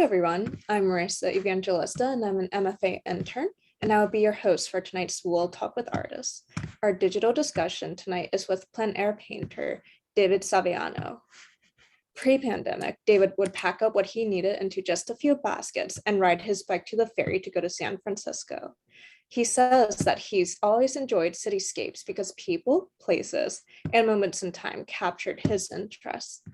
everyone. I'm Marissa Evangelista, and I'm an MFA intern, and I will be your host for tonight's Wil Talk with Artists. Our digital discussion tonight is with plein air painter David Savellano. Pre-pandemic, David would pack up what he needed into just a few baskets and ride his bike to the ferry to go to San Francisco. He says that he's always enjoyed cityscapes because people, places, and moments in time captured his interest.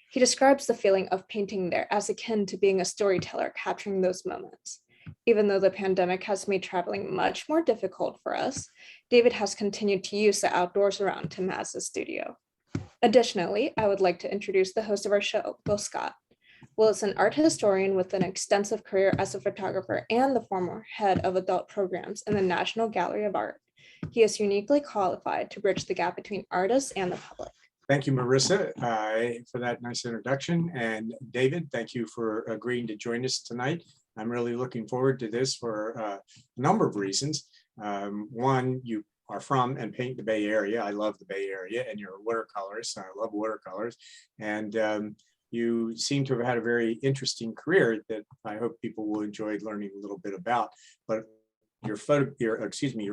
He describes the feeling of painting there as akin to being a storyteller capturing those moments. Even though the pandemic has made traveling much more difficult for us, David has continued to use the outdoors around him as a studio. Additionally, I would like to introduce the host of our show, Wil Scott. Wil is an art historian with an extensive career as a photographer and the former head of adult programs in the National Gallery of Art. He is uniquely qualified to bridge the gap between artists and the public. Thank you, Marissa, for that nice introduction. And David, thank you for agreeing to join us tonight. I'm really looking forward to this for a number of reasons. One, you are from and paint the Bay Area. I love the Bay Area, and you're a watercolorist. I love watercolors. And you seem to have had a very interesting career that I hope people will enjoy learning a little bit about. But your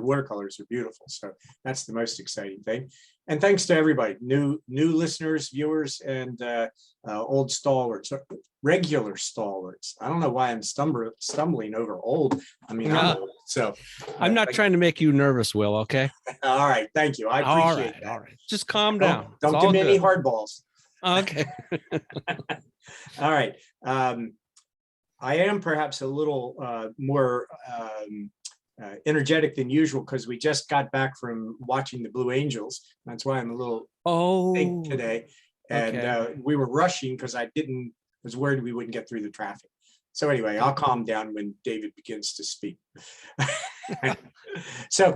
watercolors are beautiful. So that's the most exciting thing. And thanks to everybody, new listeners, viewers, and old stalwarts, regular stalwarts. I don't know why I'm stumbling over old. I mean, I'm old, so I'm not trying to make you nervous, Wil. Okay. All right, thank you. I appreciate that. All right. Just calm down. Don't give me any hard balls. Okay. All right. I am perhaps a little more energetic than usual because we just got back from watching the Blue Angels. That's why I'm a little pink today. And we were rushing because I was worried we wouldn't get through the traffic. So anyway, I'll calm down when David begins to speak. So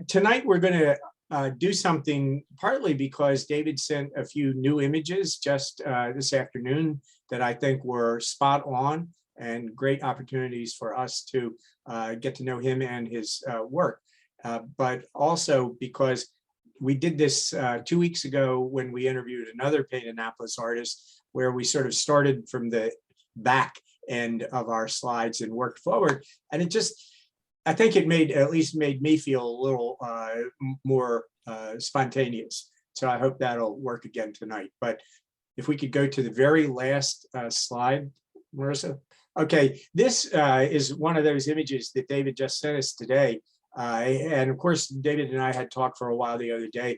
tonight we're going to do something partly because David sent a few new images just this afternoon that I think were spot on and great opportunities for us to get to know him and his work. But also because we did this 2 weeks ago when we interviewed another Paint-Annapolis artist, where we sort of started from the back end of our slides and worked forward. And it just, I think it at least made me feel a little more spontaneous. So I hope that'll work again tonight. But if we could go to the very last slide, Marissa. Okay, this is one of those images that David just sent us today. And of course, David and I had talked for a while the other day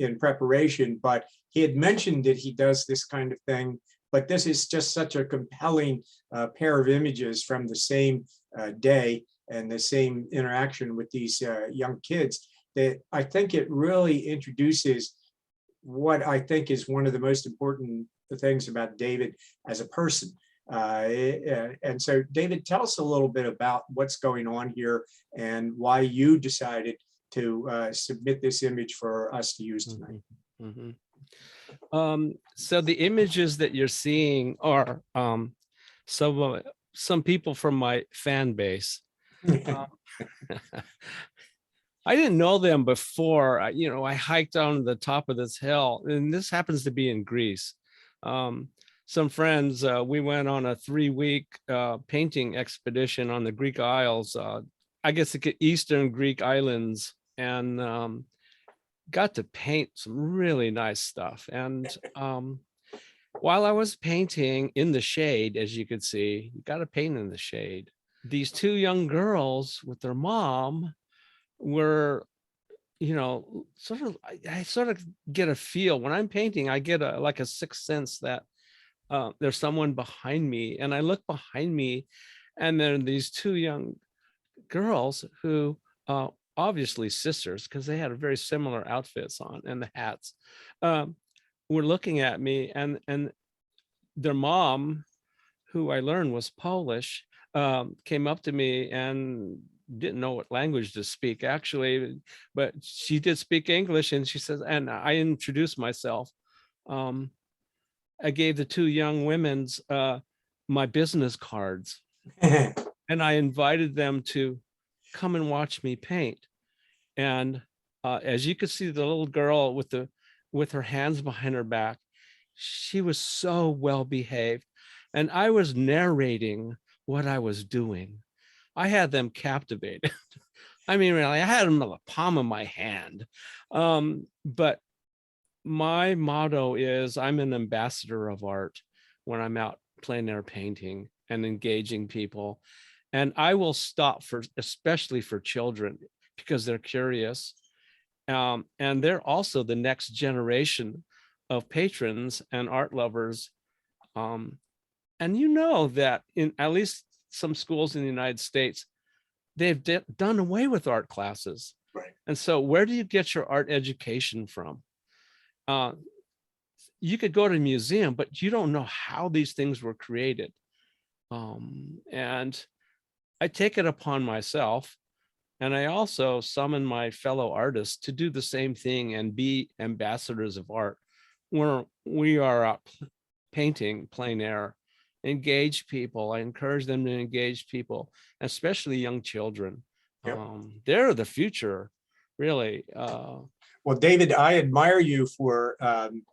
in preparation, but he had mentioned that he does this kind of thing. But this is just such a compelling pair of images from the same day and the same interaction with these young kids that I think it really introduces what I think is one of the most important things about David as a person. And so, David, tell us a little bit about what's going on here and why you decided to submit this image for us to use tonight. Mm-hmm. So the images that you're seeing are some people from my fan base. I didn't know them before. I hiked on the top of this hill, and this happens to be in Greece. Some friends, we went on a 3-week painting expedition on the Greek Isles, I guess the Eastern Greek islands, and got to paint some really nice stuff. And while I was painting in the shade, as you could see, you got to paint in the shade. These 2 young girls with their mom were, I sort of get a feel when I'm painting. I get like a sixth sense that there's someone behind me, and I look behind me, and there are these 2 young girls who obviously sisters, because they had very similar outfits on and the hats, were looking at me, and their mom, who I learned was Polish, came up to me and didn't know what language to speak actually, but she did speak English, and she says, and I introduced myself. I gave the 2 young women's my business cards, and I invited them to come and watch me paint. And as you could see, the little girl with her hands behind her back, she was so well behaved. and I was narrating what I was doing. I had them captivated. I mean, really, I had them in the palm of my hand. But my motto is I'm an ambassador of art when I'm out plein air painting and engaging people. And I will stop especially for children, because they're curious. And they're also the next generation of patrons and art lovers. And you know that in at least some schools in the United States, they've done away with art classes. Right. And so where do you get your art education from? You could go to a museum, but you don't know how these things were created. And I take it upon myself, and I also summon my fellow artists to do the same thing and be ambassadors of art, where we are out painting plein air, engage people. I encourage them to engage people, especially young children. Yep. They're the future, really. Well, David, I admire you for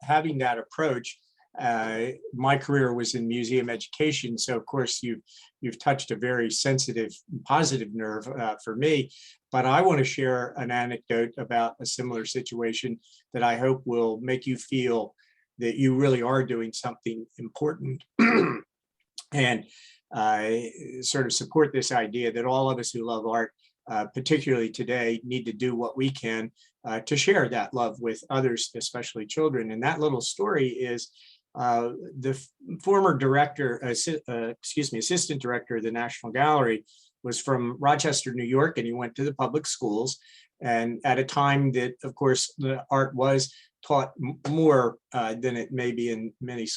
having that approach. My career was in museum education, so of course you've touched a very sensitive, positive nerve for me. But I want to share an anecdote about a similar situation that I hope will make you feel that you really are doing something important, and sort of support this idea that all of us who love art, particularly today, need to do what we can to share that love with others, especially children. And that little story is the former director, assistant director of the National Gallery, was from Rochester, New York, and he went to the public schools. And at a time that, of course, the art was taught more than it may be in many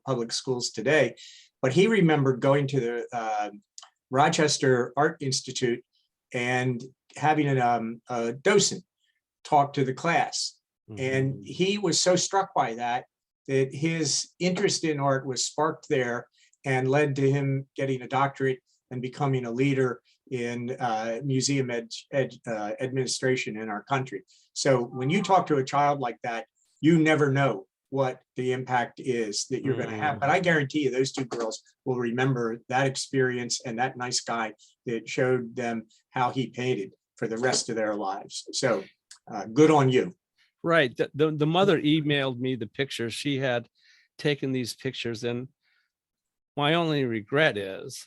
public schools today. But he remembered going to the Rochester Art Institute and having a docent talk to the class. Mm-hmm. And he was so struck by that his interest in art was sparked there and led to him getting a doctorate and becoming a leader in museum administration in our country. So when you talk to a child like that, you never know what the impact is that you're going to have. But I guarantee you those two girls will remember that experience and that nice guy that showed them how he painted for the rest of their lives. So good on you. Right. The mother emailed me the pictures. She had taken these pictures, and my only regret is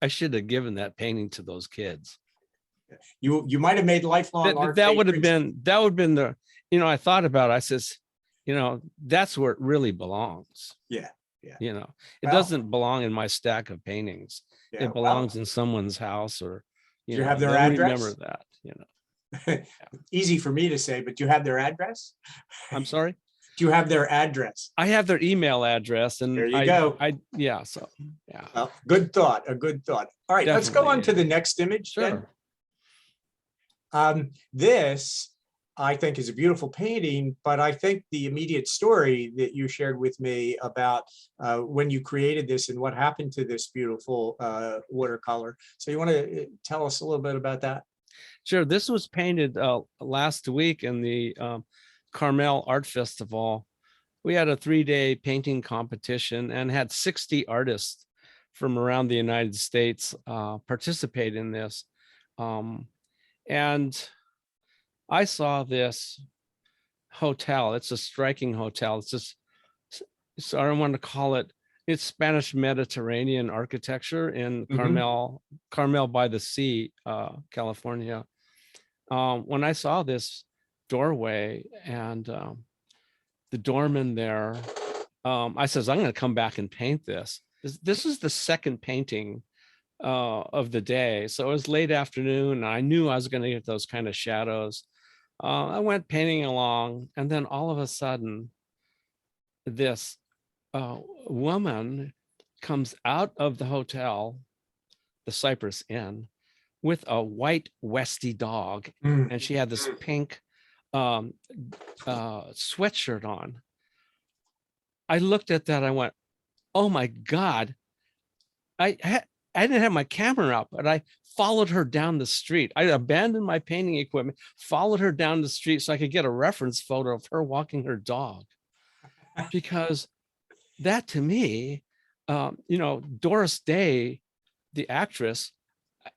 I should have given that painting to those kids. You might have made lifelong art. That would have been the, I thought about it. I says, that's where it really belongs. Yeah. Yeah. It doesn't belong in my stack of paintings. Yeah, it belongs in someone's house, or you have their address. Remember that, Easy for me to say, but do you have their address? I'm sorry? Do you have their address? I have their email address, and there you go. Yeah. Well, good thought. A good thought. All right, let's go on to the next image. Sure. Then. This, I think, is a beautiful painting, but I think the immediate story that you shared with me about when you created this and what happened to this beautiful watercolor. So you want to tell us a little bit about that? Sure. This was painted last week in the Carmel Art Festival. We had a 3-day painting competition and had 60 artists from around the United States participate in this. And I saw this hotel. It's a striking hotel. It's just, so I don't want to call it, it's Spanish Mediterranean architecture in Carmel by the Sea, California. When I saw this doorway and the doorman there, I says, I'm going to come back and paint this. This is the second painting of the day. So it was late afternoon, and I knew I was going to get those kind of shadows. I went painting along, and then all of a sudden, this woman comes out of the hotel, the Cypress Inn, with a white Westie dog, and she had this pink sweatshirt on. I looked at that. I went, "Oh my God!" I didn't have my camera up, but I followed her down the street. I abandoned my painting equipment, followed her down the street so I could get a reference photo of her walking her dog, because that to me Doris Day, the actress,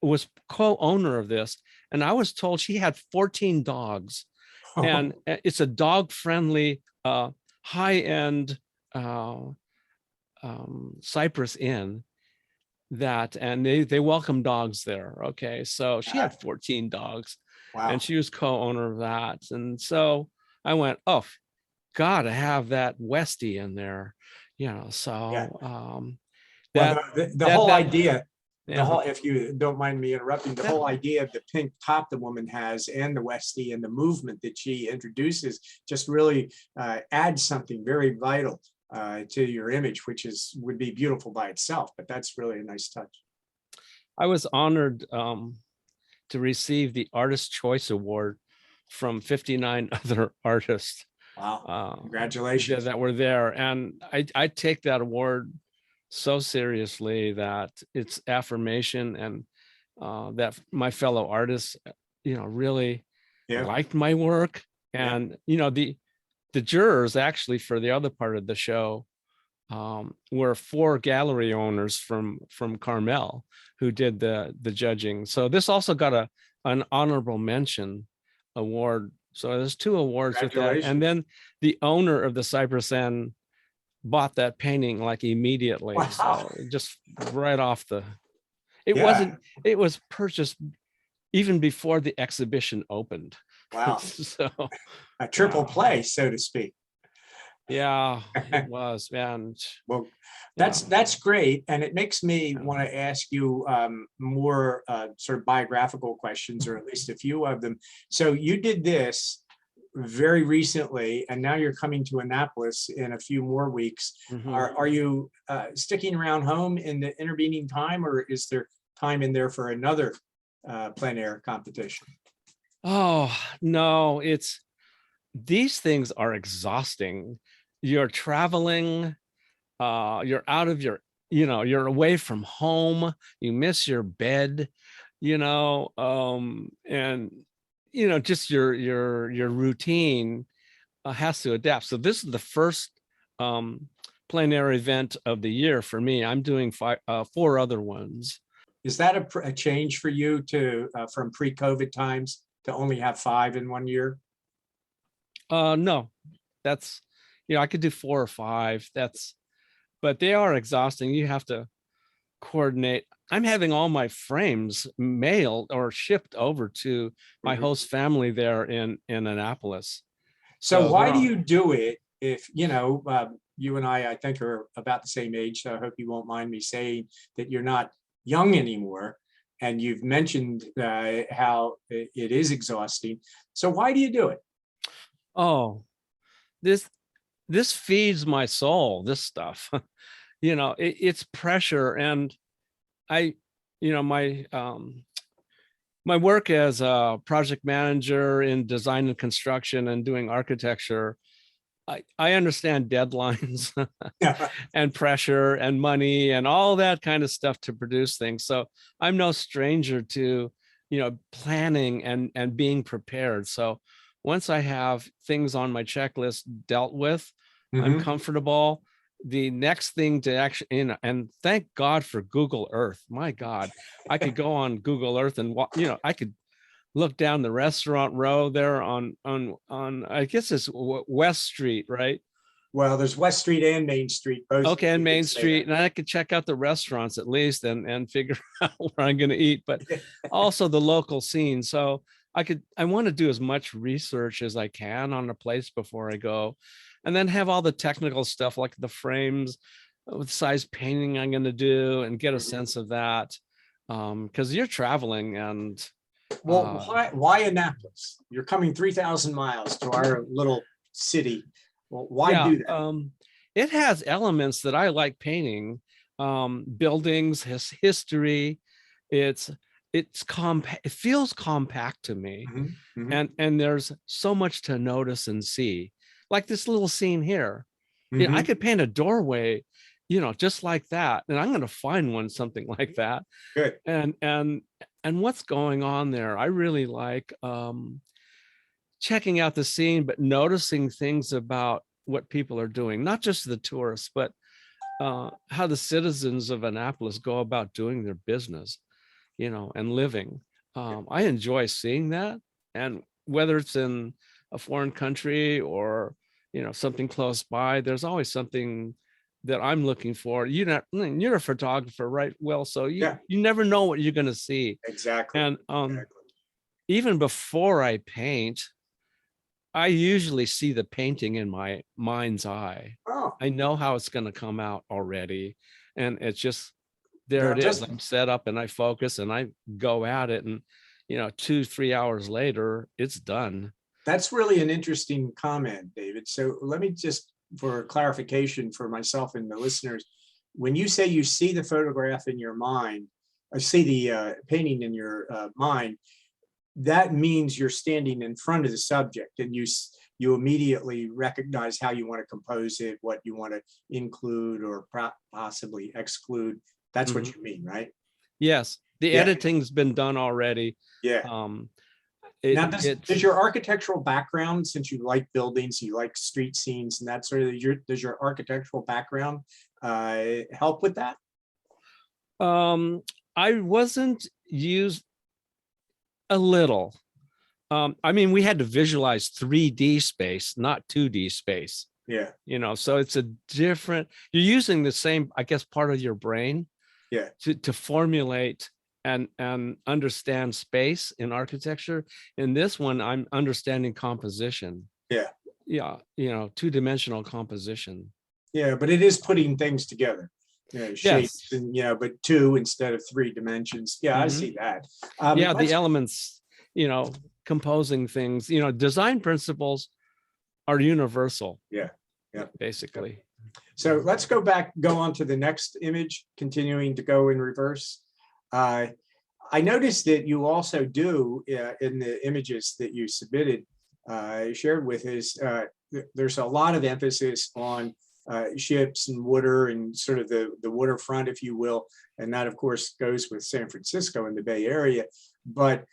was co-owner of this, and I was told she had 14 dogs, and it's a dog-friendly, high-end Cypress Inn and they welcome dogs there. Okay, so she had 14 dogs, Wow. and she was co-owner of that, and so I went, oh, gotta have that Westie in there, so Yeah. that Well, the that whole that idea, yeah. if you don't mind me interrupting, the whole idea of the pink top the woman has and the Westie and the movement that she introduces just really adds something very vital to your image, which would be beautiful by itself, but that's really a nice touch. I was honored to receive the Artist Choice Award from 59 other artists. Wow, congratulations. That were there, and I take that award so seriously, that it's affirmation, and that my fellow artists, really liked my work. And the jurors actually for the other part of the show were 4 gallery owners from Carmel who did the judging. So this also got an honorable mention award. So there's 2 awards with that. And then the owner of the Cypress Inn bought that painting like immediately. Wow. So just right off it was purchased even before the exhibition opened. Wow. So a triple play, so to speak. Yeah, it was, man. Well, that's great, and it makes me want to ask you more sort of biographical questions, or at least a few of them. So you did this very recently, and now you're coming to Annapolis in a few more weeks. Mm-hmm. Are you sticking around home in the intervening time, or is there time in there for another plein air competition? Oh no, these things are exhausting. You're traveling, you're out of you're away from home, you miss your bed, and just your routine has to adapt. So this is the first plein air event of the year for me. I'm doing 4 other ones. Is that a change for you from pre-COVID times to only have 5 in one year? No, that's, I could do 4 or 5. But they are exhausting. You have to coordinate. I'm having all my frames mailed or shipped over to my host family there in Annapolis. So why do you do it if, you and I think are about the same age, so I hope you won't mind me saying that you're not young anymore, and you've mentioned how it is exhausting. So why do you do it? Oh, this feeds my soul, this stuff. It's pressure. And my work as a project manager in design and construction and doing architecture, I understand deadlines and pressure and money and all that kind of stuff to produce things. So I'm no stranger to, planning and being prepared. So once I have things on my checklist dealt with, I'm comfortable. The next thing to actually, and thank God for Google Earth. My God, I could go on Google Earth and I could look down the restaurant row there on I guess it's West Street, right? Well, there's West Street and Main Street. Okay, and Main Street, and I could check out the restaurants at least and figure out where I'm going to eat, but also the local scene. So I want to do as much research as I can on a place before I go, and then have all the technical stuff like the frames, with size painting I'm going to do, and get a sense of that, because you're traveling. And well, why Annapolis? You're coming 3,000 miles to our little city. Well, why do that? It has elements that I like painting, buildings, history. It feels compact to me, and there's so much to notice and see. Like this little scene here, I could paint a doorway, just like that, and I'm going to find something like that. Good. And what's going on there? I really like checking out the scene, but noticing things about what people are doing, not just the tourists, but how the citizens of Annapolis go about doing their business, and living. I enjoy seeing that. And whether it's in a foreign country or, something close by, there's always something that I'm looking for. You're a photographer, right? Well, so Yeah, you never know what you're going to see. exactly. And Exactly. even before I paint, I usually see the painting in my mind's eye. Oh, I know how it's going to come out already. And it's just, there now it is. just I'm set up and I focus and I go at it. And, 2-3 hours later, it's done. that's really an interesting comment, David. So let me just, for clarification for myself and the listeners, when you say you see the photograph in your mind, I see the painting in your mind, that means you're standing in front of the subject and you immediately recognize how you want to compose it, what you want to include or possibly exclude. That's what Mhm. you mean, right? Yes. The Yeah. editing's been done already. Yeah. It, Now, does it's your architectural background, since you like buildings, you like street scenes and that sort of, does your architectural background help with that? I wasn't used a little. I mean, we had to visualize 3D space, not 2D space, Yeah, so it's a different, you're using the same, I guess, part of your brain yeah, to formulate and understand space in architecture. In this one, I'm understanding composition. yeah, Yeah, two-dimensional composition. yeah. But it is putting things together, shapes, Yes. and but two instead of three dimensions. Yeah, I Mhm. see that. Yeah, the Let's elements, composing things, design principles are universal, yeah, yeah. basically. So let's go on to the next image, continuing to go in reverse. I noticed that you also do in the images that you submitted, shared with us, there's a lot of emphasis on ships and water and sort of the waterfront, if you will. And that, of course, goes with San Francisco and the Bay Area. But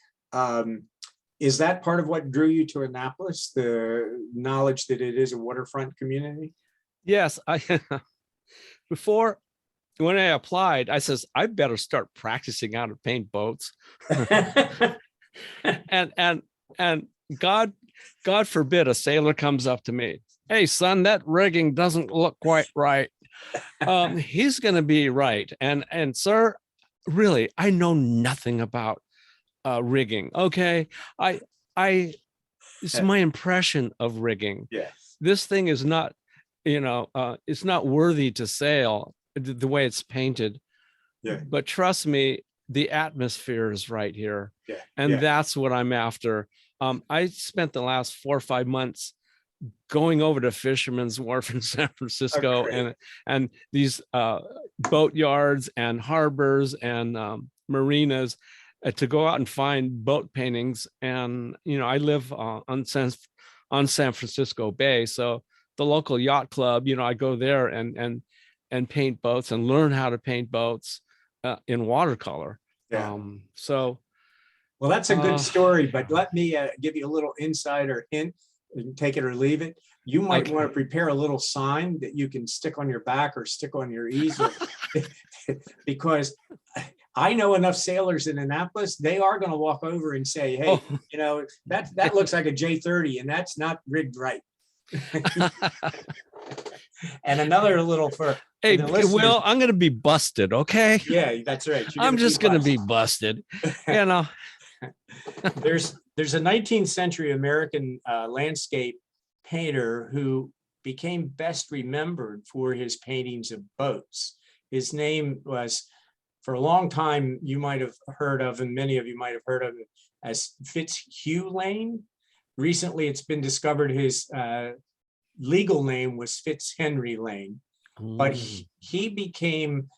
is that part of what drew you to Annapolis, the knowledge that it is a waterfront community? Yes, I before when I applied, I says I better start practicing how to paint boats. and God forbid a sailor comes up to me, "Hey son, that rigging doesn't look quite right." He's gonna be right. And sir, really, I know nothing about rigging. Okay. I It's my impression of rigging. Yes. This thing is not, it's not worthy to sail the way it's painted. Yeah. But trust me, the atmosphere is right here. Yeah. And Yeah. that's what I'm after. I spent the last 4 or 5 months going over to Fisherman's Wharf in San Francisco and these boat yards and harbors and marinas to go out and find boat paintings. And I live on San Francisco Bay, so the local yacht club, I go there and paint boats and learn how to paint boats in watercolor. Yeah. So Well, that's a good story, but let me give you a little insider hint. You can take it or leave it. You might want to prepare a little sign that you can stick on your back or stick on your easel, because I know enough sailors in Annapolis. They are going to walk over and say, "Hey, that looks like a J30, and that's not rigged right." And another little for hey, the listeners, Will, I'm going to be busted. Okay. Yeah, that's right. I'm just going to be busted. There's a 19th century American landscape painter who became best remembered for his paintings of boats. His name was, for a long time, you might have heard of, and many of you might have heard of it as Fitzhugh Lane. Recently, it's been discovered his legal name was Fitzhenry Lane, but he became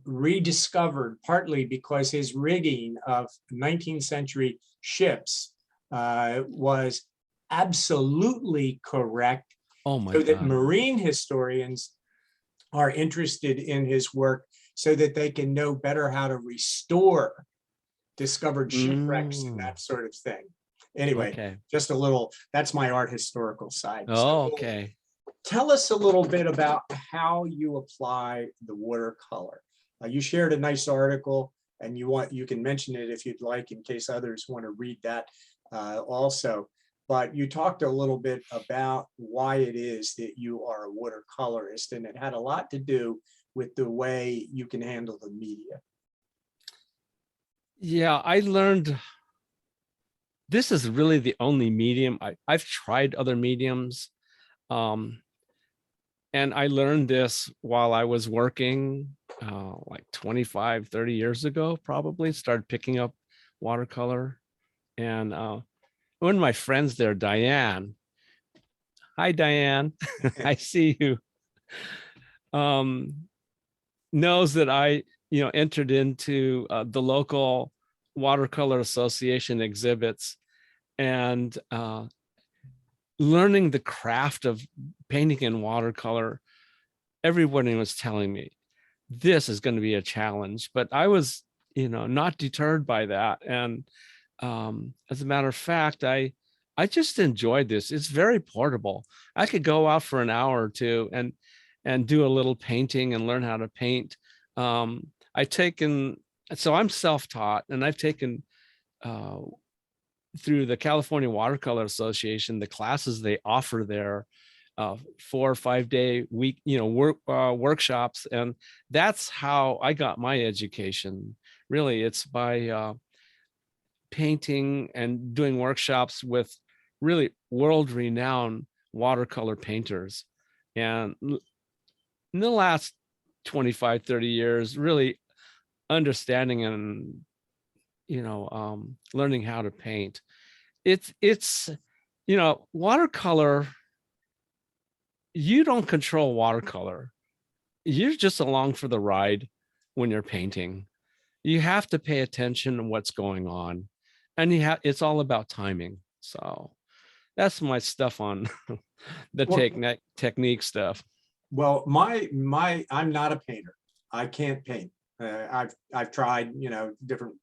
rediscovered partly because his rigging of 19th century ships was absolutely correct. Oh my God. So that God. marine historians are interested in his work so that they can know better how to restore discovered shipwrecks and that sort of thing. Anyway, just a little, that's my art historical side. Oh, okay. Tell us a little bit about how you apply the watercolor. You shared a nice article, and you can mention it if you'd like, in case others want to read that also. But you talked a little bit about why it is that you are a watercolorist, and it had a lot to do with the way you can handle the media. Yeah, I learned this is really the only medium. I've tried other mediums. And I learned this while I was working like 25, 30 years ago, probably started picking up watercolor. And one of my friends there, Diane, hi, Diane, I see you, knows that I, entered into the local watercolor association exhibits and learning the craft of painting in watercolor. Everybody was telling me this is going to be a challenge, but I was, not deterred by that. And as a matter of fact, I just enjoyed this. It's very portable. I could go out for an hour or two and do a little painting and learn how to paint. So I'm self-taught, and I've taken through the California Watercolor Association, the classes they offer there, 4 or 5 day week, workshops. And that's how I got my education. Really, it's by painting and doing workshops with really world-renowned watercolor painters. And in the last 25, 30 years, really understanding and learning how to paint. It's watercolor, you don't control watercolor. You're just along for the ride when you're painting. You have to pay attention to what's going on, and it's all about timing. So that's my stuff on the technique stuff. Well, I'm not a painter. I can't paint. I've tried, different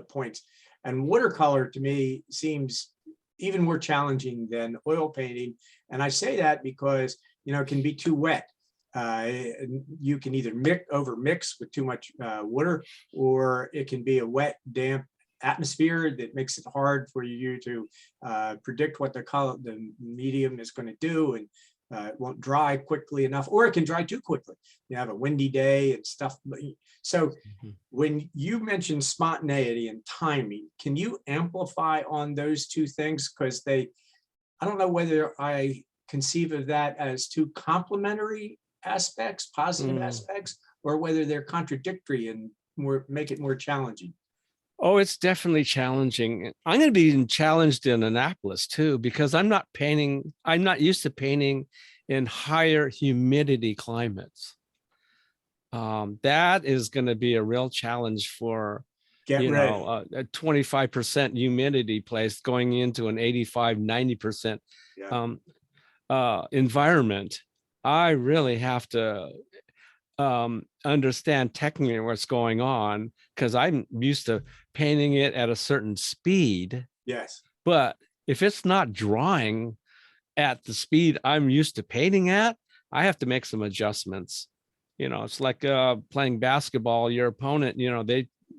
points, and watercolor to me seems even more challenging than oil painting. And I say that because, it can be too wet. You can either over mix with too much water, or it can be a wet, damp atmosphere that makes it hard for you to predict what the medium is going to do, and it won't dry quickly enough, or it can dry too quickly. You have a windy day and stuff. So when you mention spontaneity and timing, can you amplify on those two things? Because I don't know whether I conceive of that as two complementary aspects, positive aspects, or whether they're contradictory and make it more challenging. Oh, it's definitely challenging. I'm going to be challenged in Annapolis too, because I'm not used to painting in higher humidity climates. That is going to be a real challenge for, a 25% humidity place going into an 85, 90% environment. I really have to understand technically what's going on, because I'm used to painting it at a certain speed. Yes. But if it's not drying at the speed I'm used to painting at, I have to make some adjustments. It's like playing basketball. Your opponent,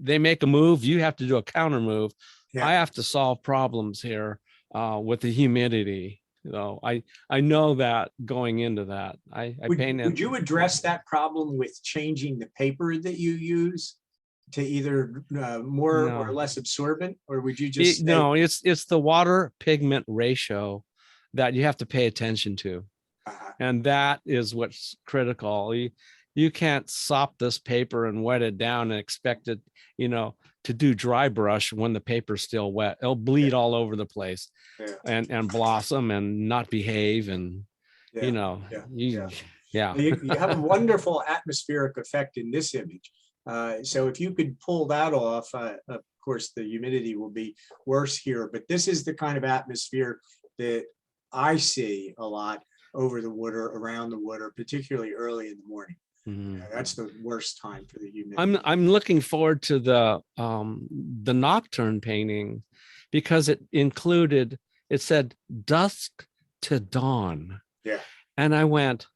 they make a move, you have to do a counter move. Yeah. I have to solve problems here with the humidity. I know that going into that. Would you address that problem with changing the paper that you use to either more or less absorbent, or would you just no? It's the water pigment ratio that you have to pay attention to, and that is what's critical. You can't sop this paper and wet it down and expect it, to do dry brush when the paper's still wet. It'll bleed all over the place, and blossom and not behave, and you have a wonderful atmospheric effect in this image. So if you could pull that off, of course the humidity will be worse here, but this is the kind of atmosphere that I see a lot over the water, around the water, particularly early in the morning. That's the worst time for the humidity. I'm looking forward to the nocturne painting, because it said dusk to dawn. Yeah. And I went,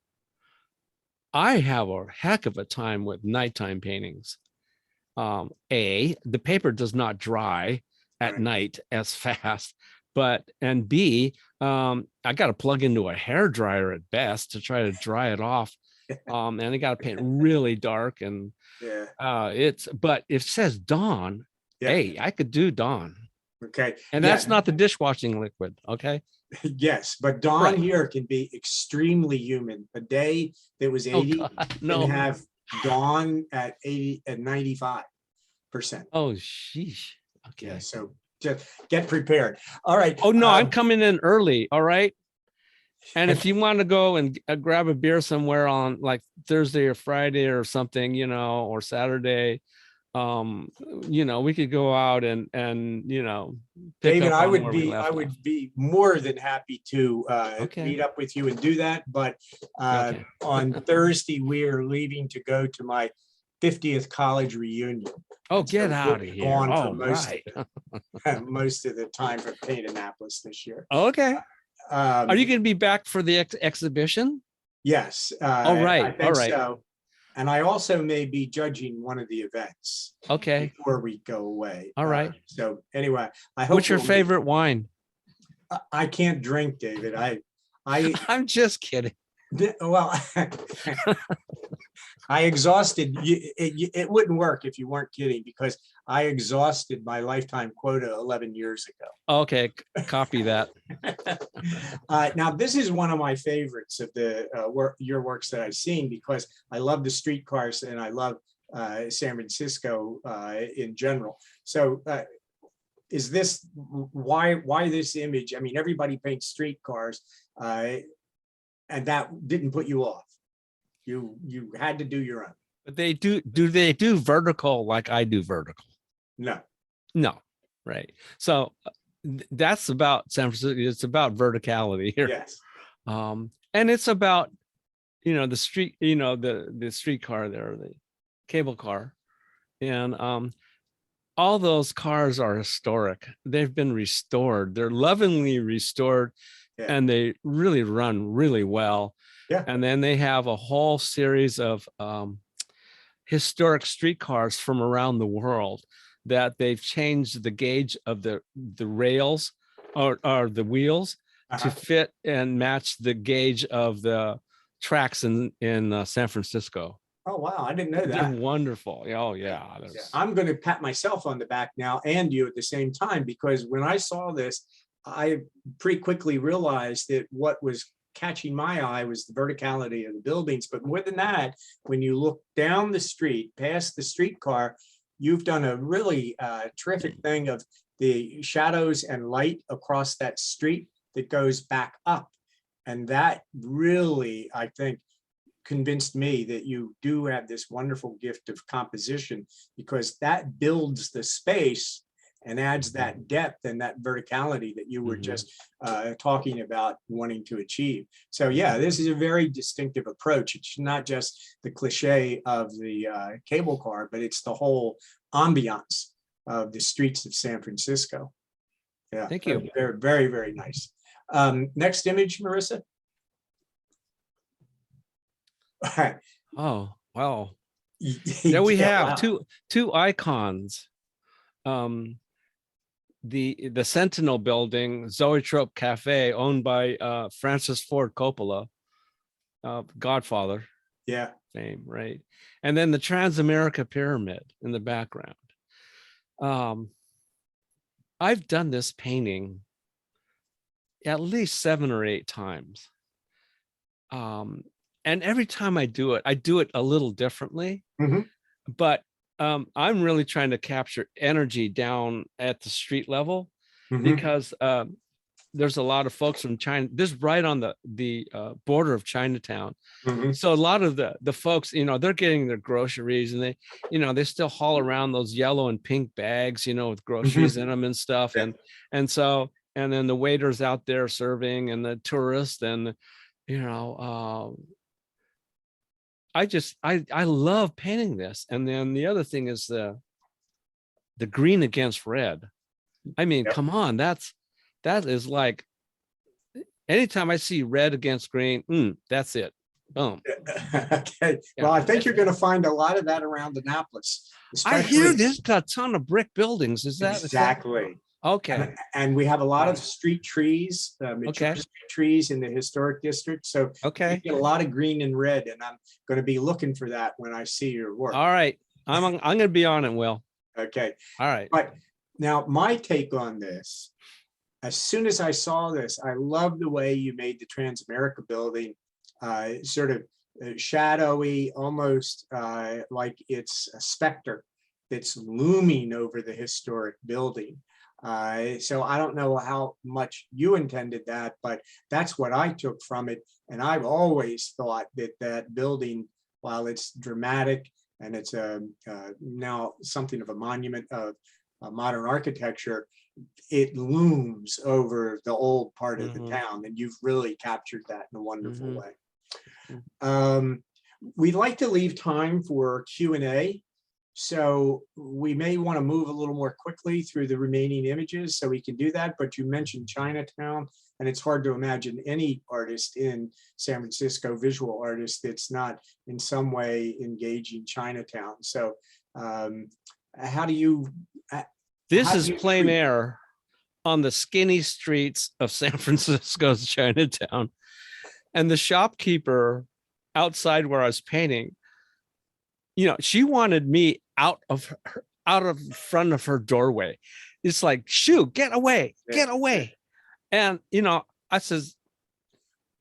I have a heck of a time with nighttime paintings. The paper does not dry at Right. night as fast, and B, I got to plug into a hair dryer at best to try to dry it off. And I got to paint really dark, and Yeah. but if it says dawn, Yeah. hey, I could do dawn. Okay. And Yeah. that's not the dishwashing liquid. Okay. Yes, but dawn Right. here can be extremely humid. A day that was Oh 80 God, can no. have dawn at 95%. Oh, sheesh. Okay. Yeah, so just get prepared. All right. Oh no, I'm coming in early. All right. And if you want to go and grab a beer somewhere on like Thursday or Friday or something, or Saturday, we could go out and pick David, up I on would where we be left off. more than happy to Okay. meet up with you and do that. But Okay. on Thursday, we are leaving to go to my 50th college reunion. Oh, And so get out of we're here. gone for Oh, right. most of the time for Paint-Annapolis this year. Okay. Are you going to be back for the exhibition? Yes. All right. I think All right. so. And I also may be judging one of the events. Okay. Before we go away. All right. So anywai, I hope. What's your favorite wine? I can't drink, David. I'm just kidding. Well, I exhausted you. It wouldn't work if you weren't kidding, because I exhausted my lifetime quota 11 years ago. Okay, copy that. Now, this is one of my favorites of the your works that I've seen, because I love the streetcars and I love San Francisco in general. So is this why this image? I mean, everybody paints streetcars, and that didn't put you off. You had to do your own. But they do they do vertical like I do vertical? No, right. So that's about San Francisco. It's about verticality here. Yes. And it's about the street, the streetcar there, the cable car, and all those cars are historic. They've been restored. They're lovingly restored. Yeah. And they really run really well. Yeah. And then they have a whole series of historic streetcars from around the world that they've changed the gauge of the rails or the wheels to fit and match the gauge of the tracks in San Francisco. Oh, wow. I didn't know that. They're wonderful. Oh, yeah. I'm going to pat myself on the back now, and you at the same time, because when I saw this, I pretty quickly realized that what was catching my eye was the verticality of the buildings. But more than that, when you look down the street, past the streetcar, you've done a really terrific thing of the shadows and light across that street that goes back up. And that really, I think, convinced me that you do have this wonderful gift of composition, because that builds the space and adds that depth and that verticality that you were just talking about wanting to achieve. So yeah, this is a very distinctive approach. It's not just the cliche of the cable car, but it's the whole ambiance of the streets of San Francisco. Yeah, thank you. Very, very, very nice. Next image, Marissa. Oh, wow. There we have two icons. The Sentinel building, Zoetrope Cafe, owned by Francis Ford Coppola, Godfather. Yeah. Fame, right? And then the Transamerica Pyramid in the background. I've done this painting at least 7 or 8 times. And every time I do it a little differently. But I'm really trying to capture energy down at the street level, because there's a lot of folks from China. This is right on the border of Chinatown. So a lot of the folks, they're getting their groceries, and they still haul around those yellow and pink bags, with groceries in them and stuff. And then the waiters out there serving, and the tourists, and I love painting this. And then the other thing is the green against red. I mean, come on, that is like anytime I see red against green, that's it. Boom. Okay, Yeah. well, I think you're going to find a lot of that around Annapolis. I hear especially- there's got a ton of brick buildings. Is that Exactly. okay? And we have a lot of Right. street trees, mature Okay. street trees in the historic district. So Okay. you get a lot of green and red, and I'm going to be looking for that when I see your work. All right. I'm going to be on it, Will. Okay. All right. But now my take on this, as soon as I saw this, I love the way you made the Transamerica building sort of shadowy, almost like it's a specter that's looming over the historic building. So I don't know how much you intended that, but that's what I took from it. And I've always thought that that building, while it's dramatic and it's now something of a monument of modern architecture, it looms over the old part of the town, and you've really captured that in a wonderful way. We'd like to leave time for Q&A. So we may want to move a little more quickly through the remaining images, so we can do that. But you mentioned Chinatown, and it's hard to imagine any artist in San Francisco, visual artist, that's not in some way engaging Chinatown. So how do you? This how do is you plein treat- air on the skinny streets of San Francisco's Chinatown. And the shopkeeper outside where I was painting, she wanted me out of front of her doorway. It's like, shoo, get away, get away. And, I says,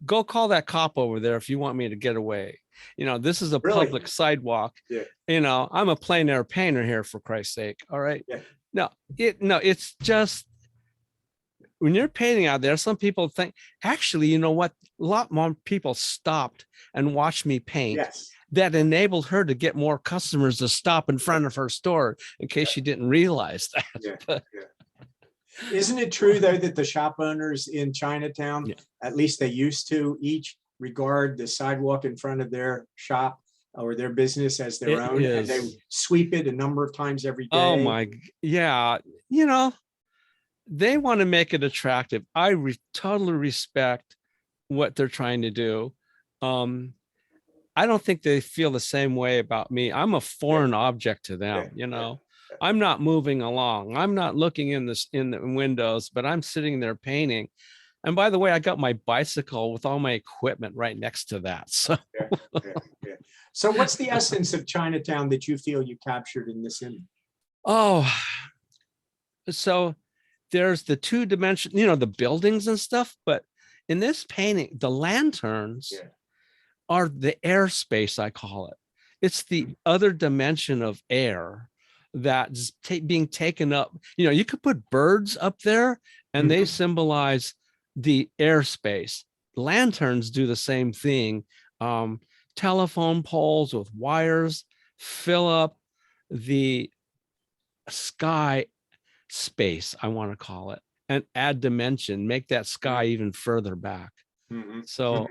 go call that cop over there if you want me to get away. This is a Really? public sidewalk. Yeah. I'm a plein air painter here, for Christ's sake. All right. Yeah. It's just, when you're painting out there, some people think, actually, you know what? A lot more people stopped and watched me paint. Yes. That enabled her to get more customers to stop in front of her store, in case she didn't realize that. Yeah. Isn't it true, though, that the shop owners in Chinatown, at least they used to, each regard the sidewalk in front of their shop or their business as their own, and they sweep it a number of times every day? Oh my, yeah. They want to make it attractive. I totally respect what they're trying to do. I don't think they feel the same way about me. I'm a foreign object to them. I'm not moving along. I'm not looking in the windows, but I'm sitting there painting. And by the way, I got my bicycle with all my equipment right next to that. So, So what's the essence of Chinatown that you feel you captured in this image? So there's the two-dimension, the buildings and stuff, but in this painting, the lanterns are the airspace, I call it. It's the other dimension of air that's being taken up. You could put birds up there and they symbolize the airspace. Lanterns do the same thing. Telephone poles with wires fill up the sky space, I want to call it, and add dimension, make that sky even further back. So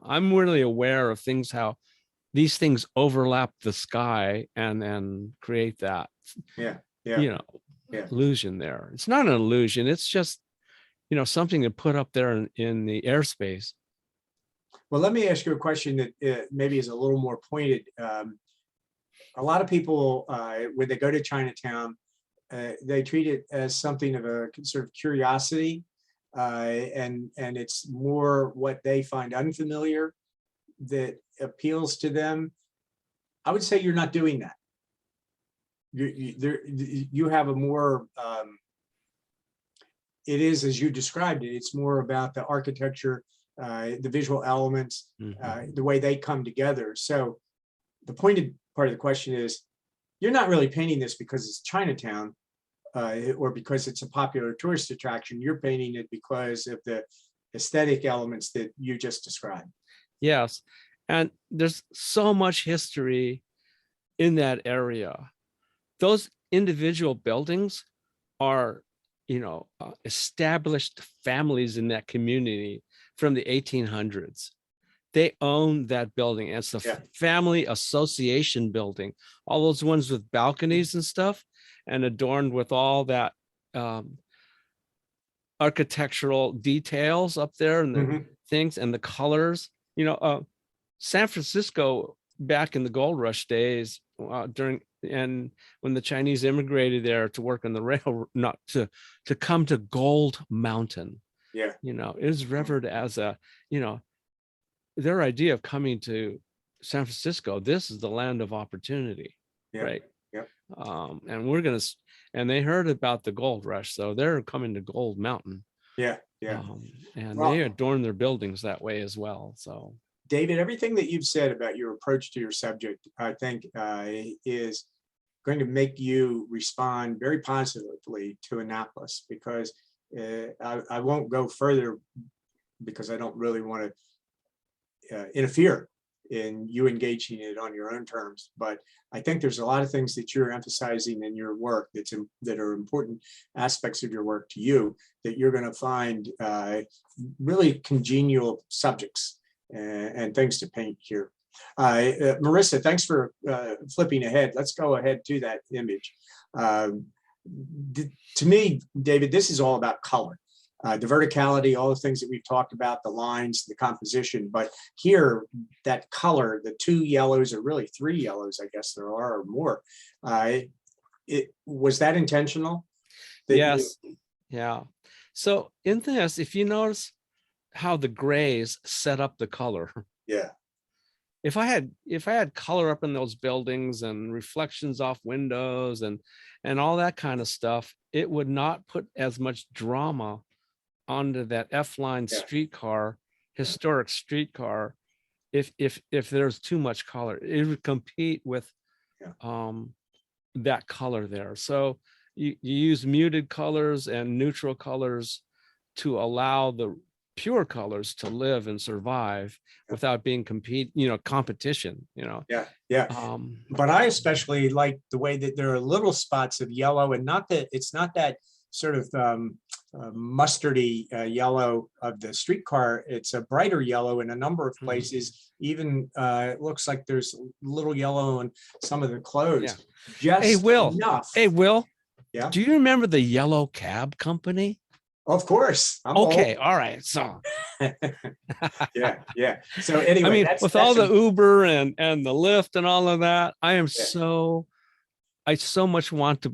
I'm really aware of things, how these things overlap the sky and then create that illusion there. It's not an illusion, it's just something to put up there in the airspace. Well, let me ask you a question that maybe is a little more pointed. A lot of people, when they go to Chinatown, they treat it as something of a sort of curiosity, and it's more what they find unfamiliar that appeals to them. I would say you're not doing that. You have a more, it is, as you described it, it's more about the architecture, the visual elements, the way they come together. So the pointed part of the question is, you're not really painting this because it's Chinatown or because it's a popular tourist attraction. You're painting it because of the aesthetic elements that you just described. Yes. And there's so much history in that area. Those individual buildings are, established families in that community from the 1800s. They own that building. It's a family association building. All those ones with balconies and stuff, and adorned with all that architectural details up there and the Mhm. things and the colors. San Francisco back in the gold rush days, and when the Chinese immigrated there to work on the rail, not to come to Gold Mountain, Yeah. is revered as their idea of coming to San Francisco. This is the land of opportunity, Yeah. right? Yeah. And they heard about the gold rush, so they're coming to Gold Mountain. Yeah. Yeah. And Well, they adorn their buildings that way as well. So, David, everything that you've said about your approach to your subject, I think is going to make you respond very positively to Annapolis, because I won't go further because I don't really want to interfere in you engaging it on your own terms. But I think there's a lot of things that you're emphasizing in your work that are important aspects of your work to you, that you're going to find really congenial subjects and things to paint here. Marissa, thanks for flipping ahead. Let's go ahead to that image. To me, David, this is all about color. The verticality, all the things that we've talked about, the lines, the composition, but here, that color, the two yellows, or really three yellows, I guess there are, or more. Was that intentional? yes. Yeah. So in this, if you notice how the grays set up the color. Yeah. If I had color up in those buildings and reflections off windows and all that kind of stuff, it would not put as much drama onto that F-line streetcar, historic streetcar. If there's too much color, it would compete with that color there. So you use muted colors and neutral colors to allow the pure colors to live and survive without being competition. Yeah. But I especially like the way that there are little spots of yellow, and it's not that sort of mustardy yellow of the streetcar. It's a brighter yellow in a number of places. Even it looks like there's little yellow on some of the clothes. Yeah. Hey, Wil. Enough. Hey, Wil. Yeah. Do you remember the Yellow Cab Company? Of course. I'm okay. old. All right. So. Yeah. So anyway, I mean, with all the Uber and the Lyft and all of that, I so much want to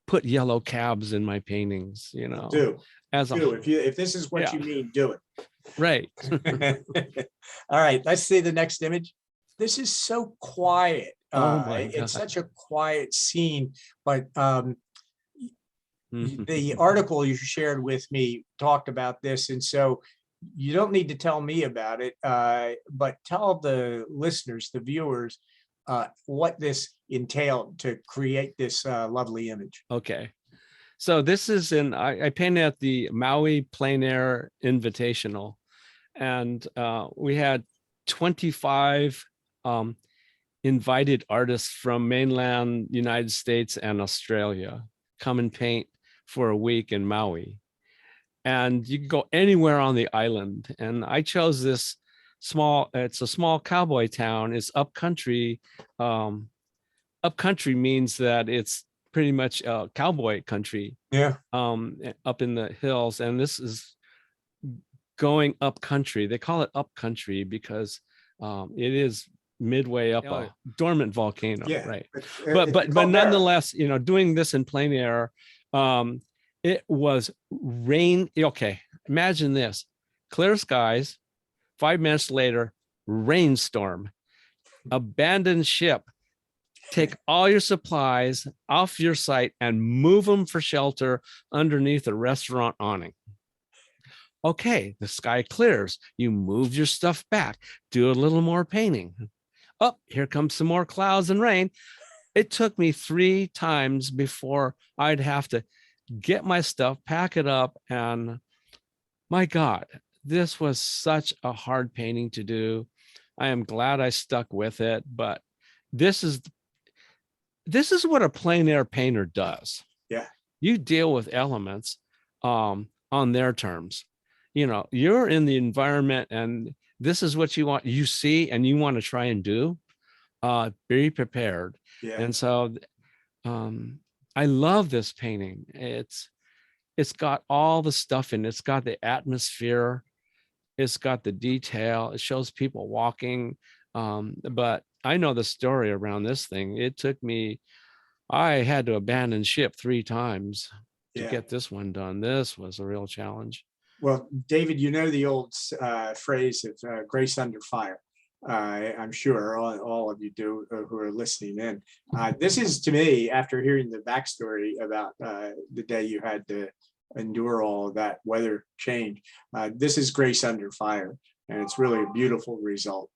put yellow cabs in my paintings. Do if this is what you mean, do it. Right. All right. Let's see the next image. This is so quiet. Oh my God. It's such a quiet scene, but the article you shared with me talked about this, and so you don't need to tell me about it, but tell the listeners, the viewers, what this entailed to create this lovely image. Okay. So this is I painted at the Maui Plein Air Invitational, and we had 25 invited artists from mainland United States and Australia come and paint for a week in Maui. And you can go anywhere on the island. And I chose this it's a small cowboy town. It's upcountry. Upcountry means that it's pretty much cowboy country. Yeah. Up in the hills. And this is going up country. They call it up country because it is midway up a dormant volcano. Yeah. Right. But nonetheless, doing this in plein air, it was rain. Okay. Imagine this: clear skies, 5 minutes later, rainstorm, abandoned ship, take all your supplies off your site and move them for shelter underneath a restaurant awning. Okay, the sky clears. You move your stuff back, do a little more painting. Oh, here comes some more clouds and rain. It took me 3 times before I'd have to get my stuff, pack it up, and my God, this was such a hard painting to do. I am glad I stuck with it, but this is what a plein air painter does. Yeah. You deal with elements on their terms. You're in the environment and this is what you see and you want to try and do. Be prepared. Yeah. And so I love this painting. it's got all the stuff in it. It's got the atmosphere, it's got the detail, it shows people walking. But I know the story around this thing. It took me, I had to abandon ship 3 times to Yeah. get this one done. This was a real challenge. Well, David, you know the old phrase of grace under fire. I'm sure all of you do who are listening in. This is, to me, after hearing the backstory about the day you had to endure all of that weather change, this is grace under fire, and it's really a beautiful result.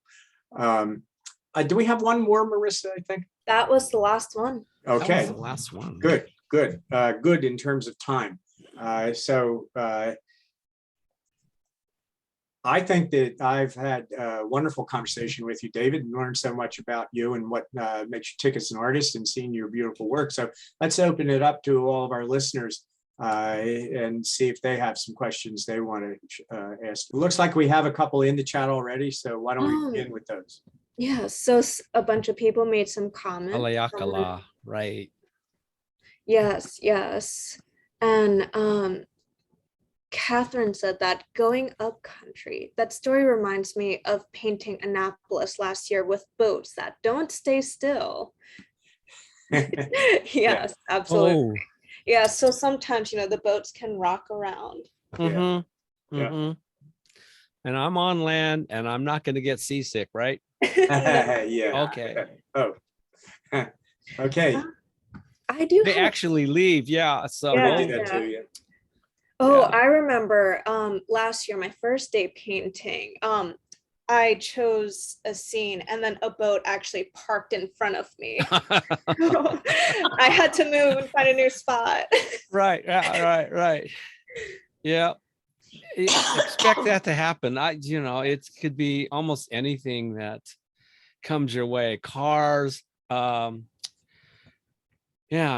Do we have one more, Marissa, I think? That was the last one. Okay. That was the last one. Good, good, good in terms of time. I think that I've had a wonderful conversation with you, David, and learned so much about you and what makes you tick as an artist, and seeing your beautiful work. So let's open it up to all of our listeners and see if they have some questions they want to ask. It looks like we have a couple in the chat already, so why don't we begin with those? Yeah, so a bunch of people made some comments. Alayakala, right. Yes, yes. And Catherine said that going up country, that story reminds me of painting Annapolis last year with boats that don't stay still. Yes, absolutely. Oh. Yeah, so sometimes, the boats can rock around. Mm-hmm. Yeah. Mm-hmm. And I'm on land and I'm not going to get seasick, right? Yeah. Okay. Oh. Okay. I do. They actually leave. Yeah. So Yeah. I do that too, yeah. Oh, Yeah. I remember last year, my first day painting, I chose a scene and then a boat actually parked in front of me. I had to move and find a new spot. Right. Right. Yeah. Expect that to happen. It could be almost anything that comes your way. Cars. Yeah.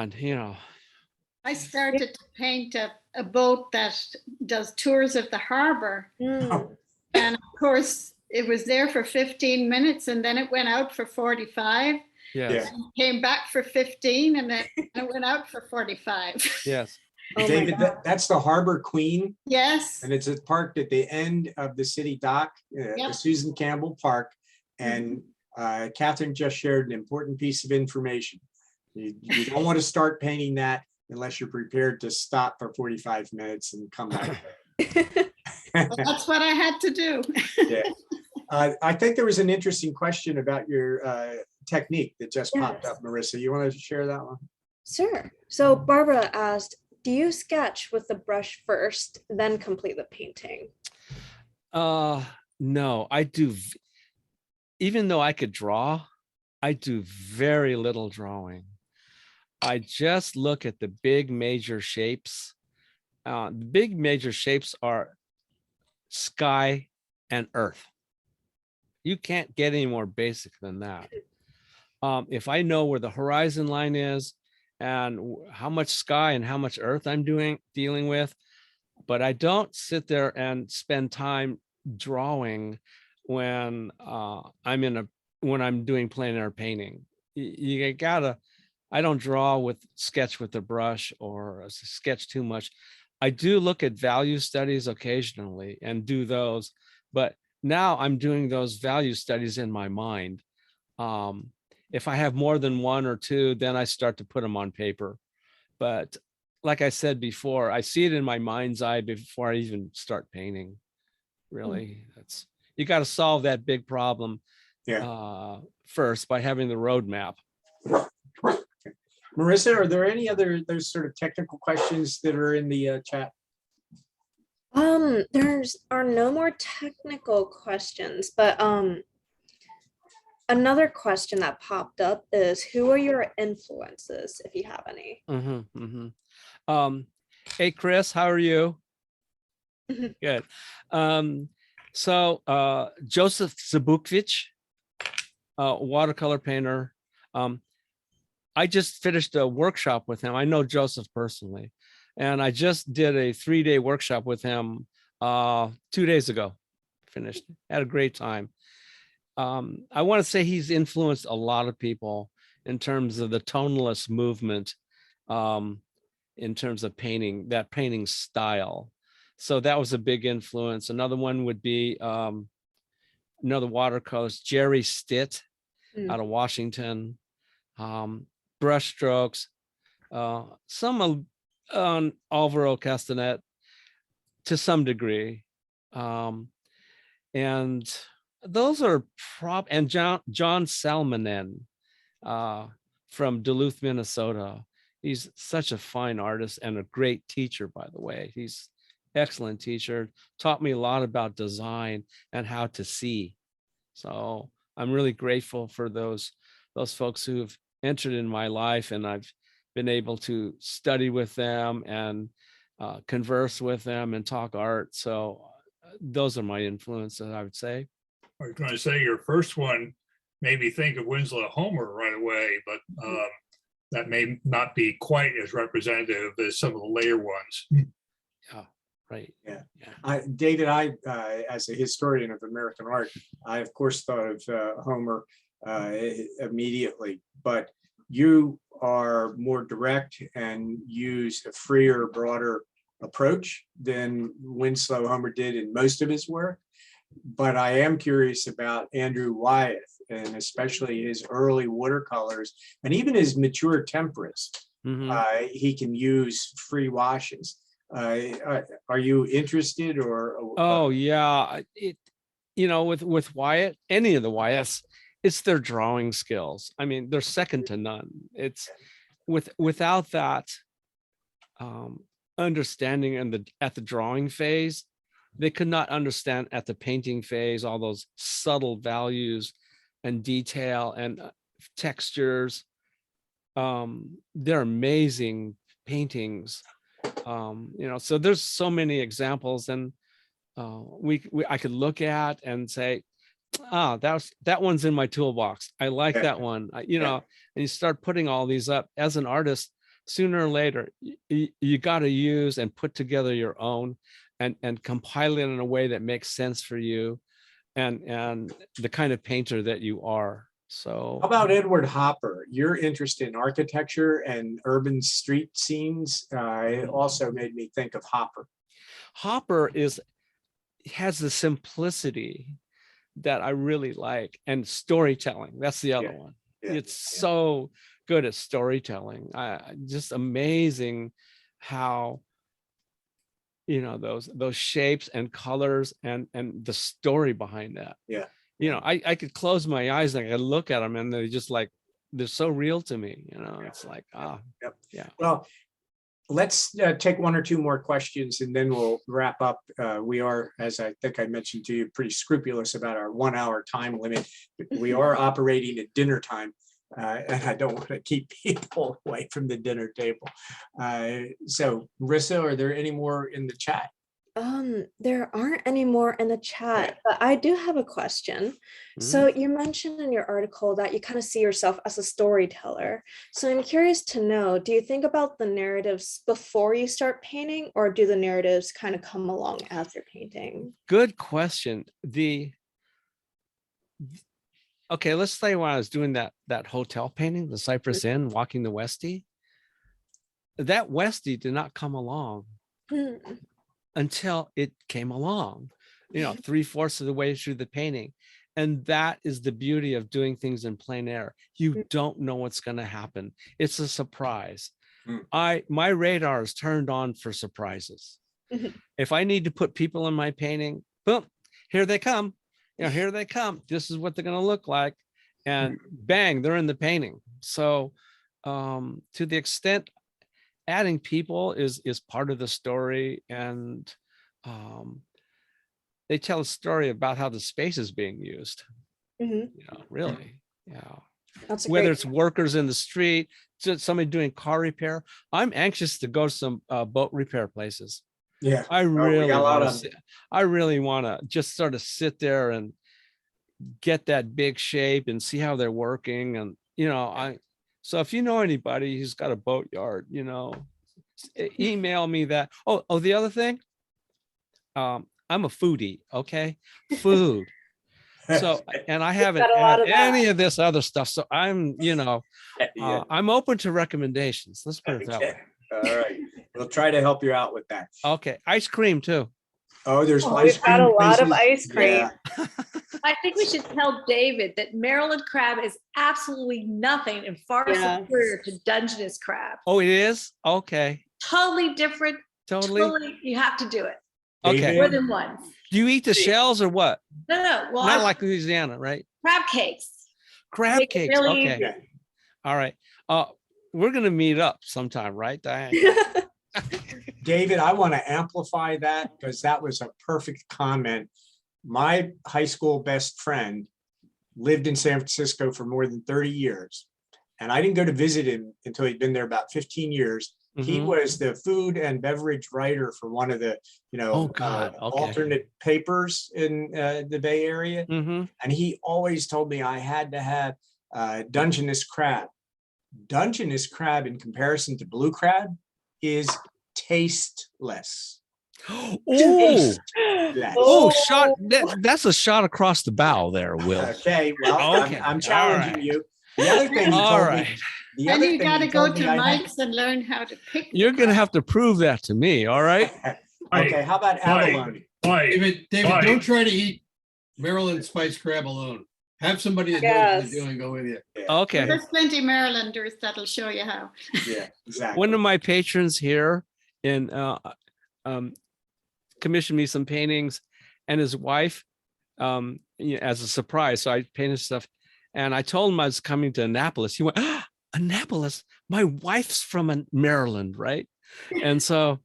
And I started to paint a boat that does tours of the harbor. Mm. And of course, it was there for 15 minutes and then it went out for 45. yes. Yeah. Came back for 15 and then it went out for 45. Yes. Oh my David, God. that's the Harbor Queen, Yes. and it's parked at the end of the city dock, the Yep. Susan Campbell Park. And Catherine just shared an important piece of information. You don't want to start painting that unless you're prepared to stop for 45 minutes and come back. Well, that's what I had to do. Yeah. I think there was an interesting question about your technique that just popped Yes. up, Marissa. You want to share that one? Sure. So Barbara asked, do you sketch with the brush first, then complete the painting? No, I do. Even though I could draw, I do very little drawing. I just look at the big major shapes. The big major shapes are sky and earth. You can't get any more basic than that. If I know where the horizon line is and how much sky and how much earth I'm dealing with, but I don't sit there and spend time drawing when when I'm doing plein air painting. You gotta. I don't draw sketch with the brush or sketch too much. I do look at value studies occasionally and do those, but now I'm doing those value studies in my mind. If I have more than one or two, then I start to put them on paper. But like I said before, I see it in my mind's eye before I even start painting. Really, you got to solve that big problem first by having the roadmap. Marissa, are there any other those sort of technical questions that are in the chat? There are no more technical questions, but another question that popped up is, who are your influences, if you have any? Hey, Chris, how are you? Good. So Joseph Zabukovich, watercolor painter. I just finished a workshop with him. I know Joseph personally, and I just did a 3-day workshop with him 2 days ago. Finished, had a great time. I want to say he's influenced a lot of people in terms of the toneless movement. in terms of painting, that painting style. So that was a big influence. Another one would be another watercolorist, Jerry Stitt Mm. out of Washington. Brush strokes, some on Alvaro Castanet to some degree. And those are and John Salmonen from Duluth, Minnesota. He's such a fine artist and a great teacher, by the way. He's excellent teacher, taught me a lot about design and how to see. So I'm really grateful for those folks who've entered in my life, and I've been able to study with them and converse with them and talk art. So those are my influences, I would say. I was going to say your first one made me think of Winslow Homer right away, but that may not be quite as representative as some of the later ones. Yeah, right. Yeah. Yeah. David, as a historian of American art, I of course thought of Homer immediately, but you are more direct and use a freer, broader approach than Winslow Homer did in most of his work. But I am curious about Andrew Wyeth, and especially his early watercolors and even his mature temperates. Mhm. He can use free washes. Are you interested or? Oh yeah, with Wyatt, any of the Wyeths, it's their drawing skills. I mean, they're second to none. It's without that understanding at the drawing phase, they could not understand at the painting phase all those subtle values and detail and textures. They're amazing paintings. So there's so many examples, and I could look at and say, that one's in my toolbox. I like that one. And you start putting all these up as an artist. Sooner or later, you got to use and put together your own and compile it in a way that makes sense for you and the kind of painter that you are. So how about Edward Hopper? Your interest in architecture and urban street scenes it also made me think of Hopper. Hopper has the simplicity that I really like, and storytelling. That's the other one. It's so good at storytelling. Just amazing how those shapes and colors and the story behind that. I could close my eyes and I could look at them, and they're so real to me. It's like Well, let's take one or two more questions and then we'll wrap up. We are, as I think I mentioned to you, pretty scrupulous about our 1 hour time limit. We are operating at dinner time, and I don't want to keep people away from the dinner table. So Marissa, are there any more in the chat? There aren't any more in the chat, but I do have a question. So you mentioned in your article that you kind of see yourself as a storyteller. So I'm curious to know, do you think about the narratives before you start painting, or do the narratives kind of come along as you're painting? Good question. Okay, let's say when I was doing that hotel painting, the Cypress Inn, walking the Westie, that Westie did not come along until it came along, 3/4 of the way through the painting. And that is the beauty of doing things in plein air. You don't know what's going to happen. It's a surprise. My radar is turned on for surprises. If I need to put people in my painting, boom, here they come. Here they come. This is what they're going to look like. And bang, they're in the painting. So to the extent adding people is part of the story, and they tell a story about how the space is being used. Really, That's whether it's workers in the street, somebody doing car repair. I'm anxious to go to some boat repair places. I really want to just sort of sit there and get that big shape and see how they're working. And so if you know anybody who's got a boat yard, email me that. Oh, the other thing, I'm a foodie. Okay, food. So, and I haven't had any of this other stuff. So I'm, I'm open to recommendations. Let's put it that way. All right. We'll try to help you out with that. Okay, ice cream too. Oh, there's Oh, ice we've got cream a lot of places. ice cream. Yeah. I think we should tell David that Maryland crab is absolutely nothing and far Yes. superior to Dungeness crab. Oh, it is? Okay, Totally different. totally. You have to do it Okay. David? more than once. Do you eat the shells or what? No. Well, Not like Louisiana, right? crab cakes. Crab Make it cakes, really okay. Yeah. All right. We're gonna meet up sometime, right, Diane? David, I want to amplify that because that was a perfect comment. My high school best friend lived in San Francisco for more than 30 years. And I didn't go to visit him until he'd been there about 15 years. He Mhm. was the food and beverage writer for one of the, Oh, God, okay. alternate papers in the Bay Area. Mm-hmm. And he always told me I had to have Dungeness crab. Dungeness crab in comparison to blue crab is tasteless. Oh, Tasteless. shot. That's a shot across the bow there, Will. Okay, well, Okay, I'm all challenging right. you. The other thing he All told right. me. The And other you thing gotta he go told me to I had- Mike's and learn how to pick. the You're gonna crab. have to prove that to me, all right? Okay, how about abalone? Right. David, Right. don't try to eat Maryland spiced crab alone. Have somebody that knows Yes. what they're doing go with you. Okay. There's plenty Marylanders that'll show you how. Yeah, exactly. One of my patrons here in commissioned me some paintings, and his wife, as a surprise. So I painted stuff, and I told him I was coming to Annapolis. He went, "Ah, Annapolis? My wife's from Maryland, right?" And so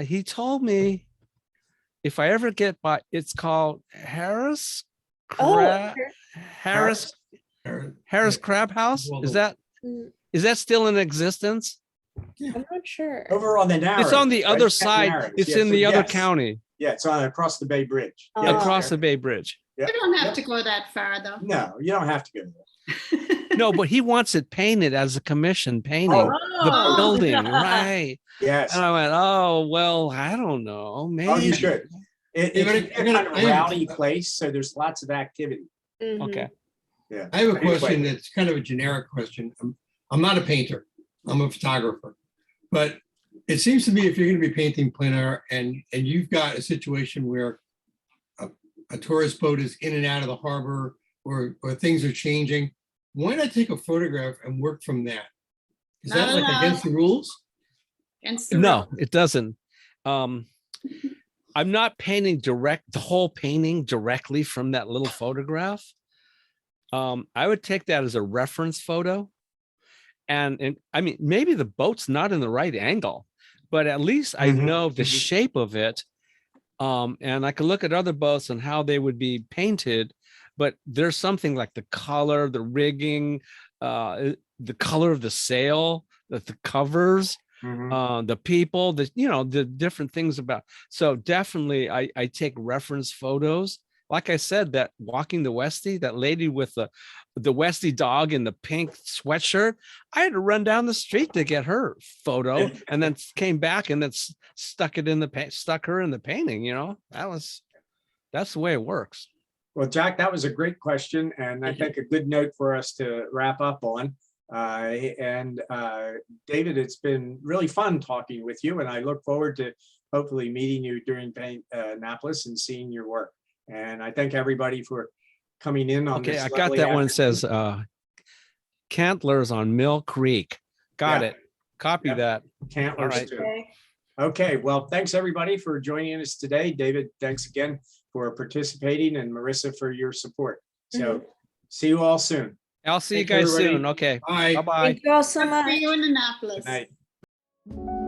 he told me if I ever get by, it's called Harris Oh, Harris Crab House. Well, Is that still in existence? I'm not sure. Over on the Narrows. It's on the right? other It's side. Narrows. It's Yes, in the other yes. county, Yeah, it's on across the Bay Bridge. Oh. Yeah, it's across there. the Bay Bridge. Yeah. You don't have Yep. to go that far though. No, you don't have to go there. No, but he wants it painted as a commission painting. Oh, The Oh. building, right? yes. And I went, oh, well, I don't know. Maybe. Oh, you should. It's Yeah, but a I gotta- kind of I a have- rowdy place, so there's lots of activity. Mhm. Okay. Yeah. I have a Anyway. question that's kind of a generic question. I'm not a painter. I'm a photographer. But it seems to me if you're going to be painting plein air and you've got a situation where a tourist boat is in and out of the harbor or things are changing, why not take a photograph and work from that? Is that Not like allowed. against the rules? Against the No, rules. it doesn't. I'm not painting the whole painting directly from that little photograph. I would take that as a reference photo. And I mean, maybe the boat's not in the right angle, but at least I Mhm, know the mhm. shape of it. And I can look at other boats and how they would be painted, but there's something like the color, the rigging, the color of the sail, the covers, Mhm. the people, the different things about. So definitely I take reference photos. Like I said, that walking the Westie, that lady with the Westie dog in the pink sweatshirt, I had to run down the street to get her photo, and then came back and then stuck her in the painting. That's the way it works. Well, Jack, that was a great question, and I think a good note for us to wrap up on. David, it's been really fun talking with you, and I look forward to hopefully meeting you during Annapolis and seeing your work. And I thank everybody for coming in on Okay, this. I got lovely that one. It afternoon. says Cantlers on Mill Creek. Got Yeah. it. Copy Yeah. that. Cantlers All right. too. Okay. Okay, well, thanks everybody for joining us today. David, thanks again for participating, and Marissa for your support. So see you all soon. I'll see you Thank you, guys everybody. soon. Okay. Bye. Bye-bye. Thank you all so I'll much. see you in Annapolis. Good night.